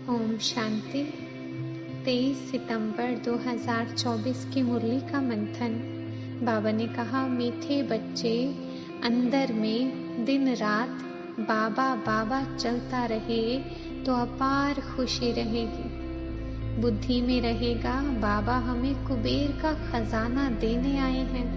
ओम शांति। 23 सितंबर 2024 की मुरली का मंथन। बाबा ने कहा, मीठे बच्चे अंदर में दिन रात बाबा बाबा चलता रहे तो अपार खुशी रहेगी। बुद्धि में रहेगा बाबा हमें कुबेर का खजाना देने आए हैं।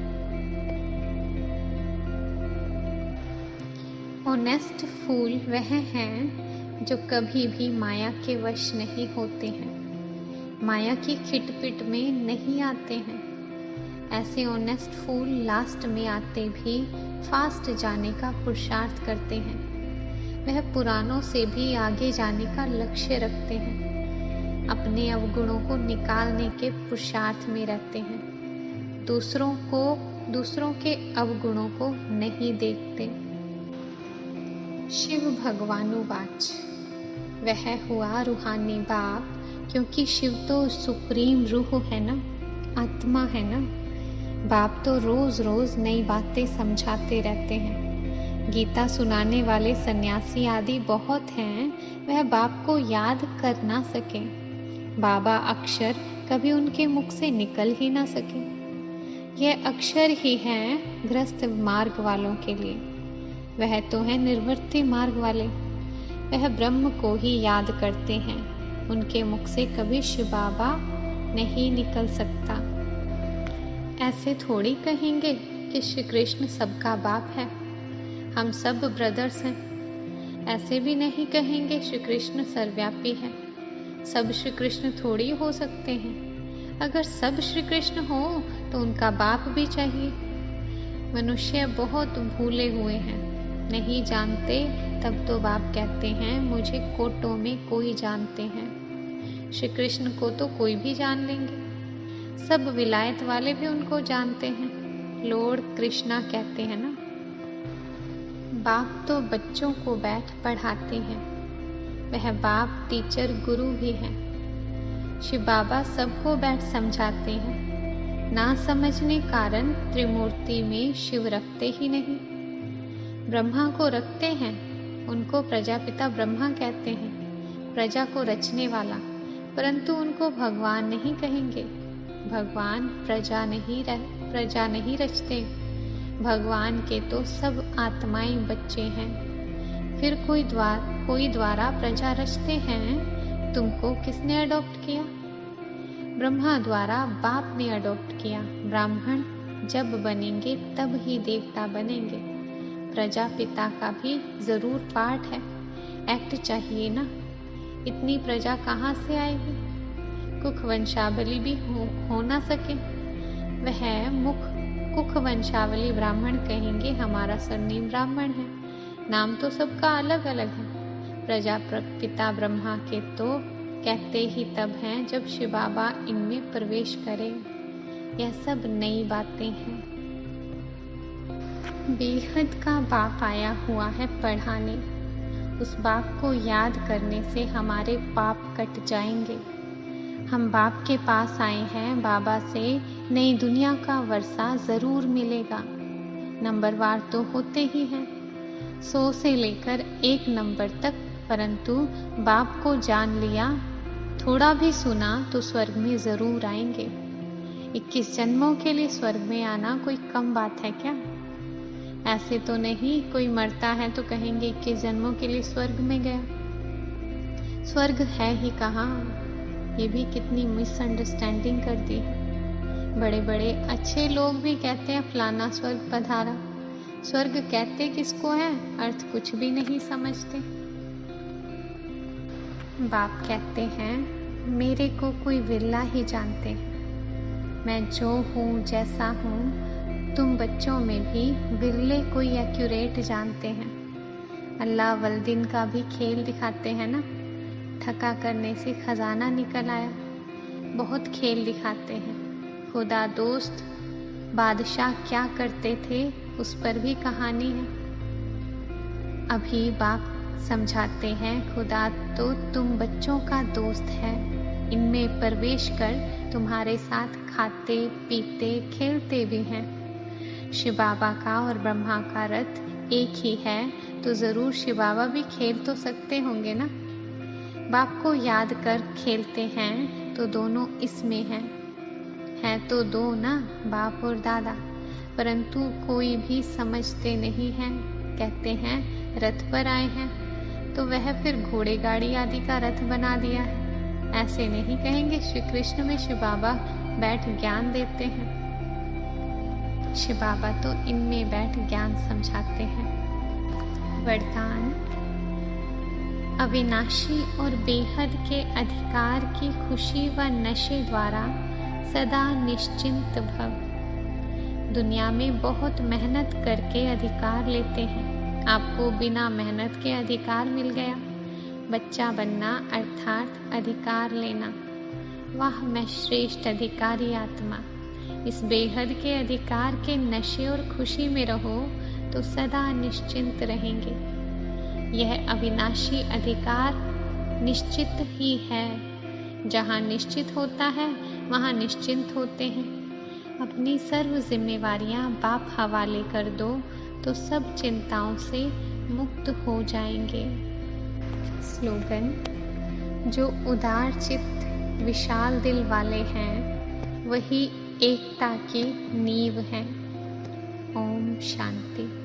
ऑनेस्ट फूल वह हैं जो कभी भी माया के वश नहीं होते हैं, माया की खिटपिट में नहीं आते हैं। ऐसे ऑनेस्ट फूल लास्ट में आते भी फास्ट जाने का पुरुषार्थ करते हैं। वह पुरानों से भी आगे जाने का लक्ष्य रखते हैं, अपने अवगुणों को निकालने के पुरुषार्थ में रहते हैं, दूसरों के अवगुणों को नहीं देखते। शिव भगवानुवाच, वह हुआ रूहानी बाप, क्योंकि शिव तो सुप्रीम रूह है ना, आत्मा है ना। बाप तो रोज रोज नई बातें समझाते रहते हैं। गीता सुनाने वाले सन्यासी आदि बहुत हैं, वह बाप को याद कर ना सके। बाबा अक्षर कभी उनके मुख से निकल ही ना सके। यह अक्षर ही हैं गृहस्थ मार्ग वालों के लिए, वह तो है निर्वृत्ति मार्ग वाले। वह ब्रह्म को ही याद करते हैं, उनके मुख से कभी शिव बाबा नहीं निकल सकता। ऐसे थोड़ी कहेंगे कि श्री कृष्ण सबका बाप है, हम सब ब्रदर्स हैं। ऐसे भी नहीं कहेंगे श्री कृष्ण सर्वव्यापी है, सब श्री कृष्ण थोड़ी हो सकते हैं। अगर सब श्री कृष्ण हो तो उनका बाप भी चाहिए। मनुष्य बहुत भूले हुए हैं, नहीं जानते, तब तो बाप कहते हैं मुझे कोटों में कोई जानते हैं। श्री कृष्ण को तो कोई भी जान लेंगे, सब विलायत वाले भी उनको जानते हैं, लॉर्ड कृष्णा कहते हैं ना। बाप तो बच्चों को बैठ पढ़ाते हैं, वह बाप टीचर गुरु भी है। शिव बाबा सबको बैठ समझाते हैं, ना समझने कारण त्रिमूर्ति में शिव रखते ही नहीं। ब्रह्मा को रखते हैं, उनको प्रजापिता ब्रह्मा कहते हैं, प्रजा को रचने वाला, परंतु उनको भगवान नहीं कहेंगे। भगवान प्रजा नहीं रचते, भगवान के तो सब आत्माएं बच्चे हैं। फिर कोई द्वारा प्रजा रचते हैं, तुमको किसने अडॉप्ट किया? ब्रह्मा द्वारा बाप ने अडॉप्ट किया। ब्राह्मण जब बनेंगे तब ही देवता बनेंगे। प्रजापिता का भी जरूर पार्ट है, एक्ट चाहिए ना। इतनी प्रजा कहाँ से आएगी? कुख वंशावली भी हो ना सके, वह कुख वंशावली ब्राह्मण कहेंगे, हमारा सरनेम ब्राह्मण है, नाम तो सबका अलग अलग है। प्रजापिता ब्रह्मा के तो कहते ही तब हैं जब शिव बाबा इनमें प्रवेश करें। यह सब नई बातें हैं। बेहद का बाप आया हुआ है पढ़ाने, उस बाप को याद करने से हमारे पाप कट जाएंगे। हम बाप के पास आए हैं, बाबा से नई दुनिया का वर्षा जरूर मिलेगा। नंबरवार तो होते ही हैं, 100 से लेकर 1 नंबर तक, परंतु बाप को जान लिया, थोड़ा भी सुना तो स्वर्ग में जरूर आएंगे। 21 जन्मों के लिए स्वर्ग में आना कोई कम बात है क्या? ऐसे तो नहीं, कोई मरता है तो कहेंगे 21 जन्मों के लिए स्वर्ग में गया। स्वर्ग है ही कहाँ? ये भी कितनी मिसअंडरस्टैंडिंग कर दी। बड़े बड़े अच्छे लोग भी कहते हैं फलाना स्वर्ग पधारा। स्वर्ग कहते किसको है? अर्थ कुछ भी नहीं समझते। बाप कहते हैं मेरे को कोई विरला ही जानते हैं, मैं जो हूँ जैसा हूँ, तुम बच्चों में भी बिरले कोई एक्यूरेट जानते हैं। अल्लाह वल्दीन का भी खेल दिखाते हैं ना, ठका करने से खजाना निकल आया। बहुत खेल दिखाते हैं। खुदा दोस्त बादशाह क्या करते थे, उस पर भी कहानी है। अभी बाप समझाते हैं खुदा तो तुम बच्चों का दोस्त है, इनमें प्रवेश कर तुम्हारे साथ खाते पीते खेलते भी हैं। शिव बाबा का और ब्रह्मा का रथ एक ही है, तो जरूर शिव बाबा भी खेल तो सकते होंगे ना। बाप को याद कर खेलते हैं तो दोनों इसमें हैं तो दो ना, बाप और दादा, परंतु कोई भी समझते नहीं हैं। कहते हैं रथ पर आए हैं तो वह फिर घोड़े गाड़ी आदि का रथ बना दिया है। ऐसे नहीं कहेंगे श्री कृष्ण में शिव बाबा बैठ ज्ञान देते हैं। शिव बाबा तो इनमें बैठ ज्ञान समझाते हैं। वरदान। अविनाशी और बेहद के अधिकार की खुशी व नशे द्वारा सदा निश्चिंत भव। दुनिया में बहुत मेहनत करके अधिकार लेते हैं, आपको बिना मेहनत के अधिकार मिल गया। बच्चा बनना अर्थात अधिकार लेना। वाह मैं श्रेष्ठ अधिकारी आत्मा। इस बेहद के अधिकार के नशे और खुशी में रहो तो सदा निश्चिंत रहेंगे। यह अविनाशी अधिकार निश्चित ही है। जहाँ निश्चित होता है वहाँ निश्चिंत होते हैं। अपनी सर्व जिम्मेवारियां बाप हवाले कर दो तो सब चिंताओं से मुक्त हो जाएंगे। स्लोगन। जो उदार चित्त विशाल दिल वाले हैं वही एकता की नींव हैं। ओम शांति।